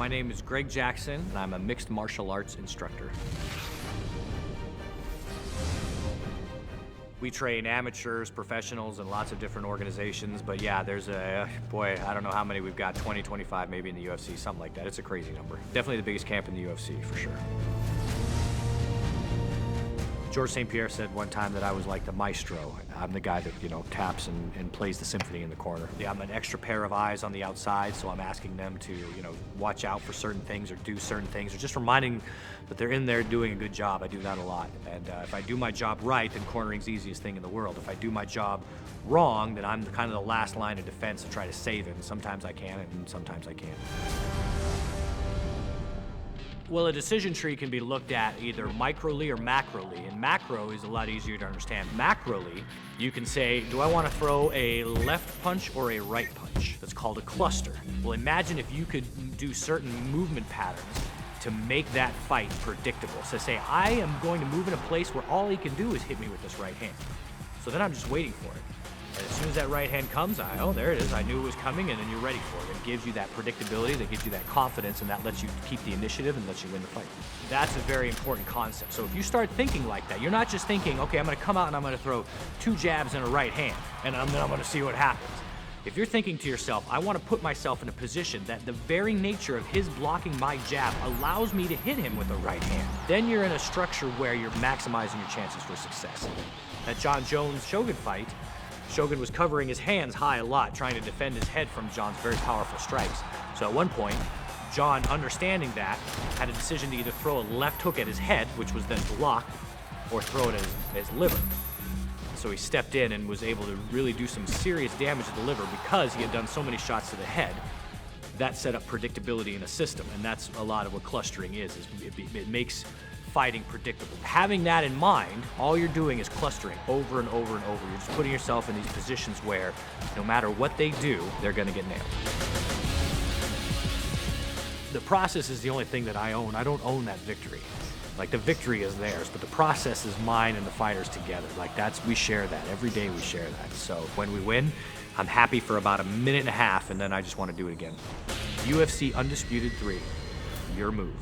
My name is Greg Jackson, and I'm a mixed martial arts instructor. We train amateurs, professionals, and lots of different organizations, but yeah, there's boy, I don't know how many we've got, 20, 25 maybe in the UFC, something like that. It's a crazy number. Definitely the biggest camp in the UFC, for sure. George St. Pierre said one time that I was like the maestro. I'm the guy that, taps and plays the symphony in the corner. Yeah, I'm an extra pair of eyes on the outside, so I'm asking them to, watch out for certain things or do certain things, or just reminding that they're in there doing a good job. I do that a lot. And if I do my job right, then cornering's the easiest thing in the world. If I do my job wrong, then I'm kind of the last line of defense to try to save it. And sometimes I can, and sometimes I can't. Well, a decision tree can be looked at either microly or macroly, and macro is a lot easier to understand. Macroly, you can say, do I want to throw a left punch or a right punch? That's called a cluster. Well, imagine if you could do certain movement patterns to make that fight predictable. So say, I am going to move in a place where all he can do is hit me with this right hand. So then I'm just waiting for it. And as soon as that right hand comes, oh, there it is. I knew it was coming, and then you're ready for it. It gives you that predictability, that gives you that confidence, and that lets you keep the initiative and lets you win the fight. That's a very important concept. So if you start thinking like that, you're not just thinking, okay, I'm gonna come out and I'm gonna throw 2 jabs and a right hand, and then I'm gonna see what happens. If you're thinking to yourself, I wanna put myself in a position that the very nature of his blocking my jab allows me to hit him with a right hand, then you're in a structure where you're maximizing your chances for success. That John Jones-Shogun fight, Shogun was covering his hands high a lot, trying to defend his head from John's very powerful strikes. So at one point, John, understanding that, had a decision to either throw a left hook at his head, which was then blocked, or throw it at his liver. So he stepped in and was able to really do some serious damage to the liver because he had done so many shots to the head. That set up predictability in a system, and that's a lot of what clustering is it makes fighting predictable. Having that in mind, all you're doing is clustering over and over and over. You're just putting yourself in these positions where no matter what they do, they're gonna get nailed. The process is the only thing that I own. I don't own that victory. Like, the victory is theirs, but the process is mine and the fighters together. Like, we share that. Every day we share that. So when we win, I'm happy for about a minute and a half, and then I just want to do it again. UFC Undisputed 3, your move.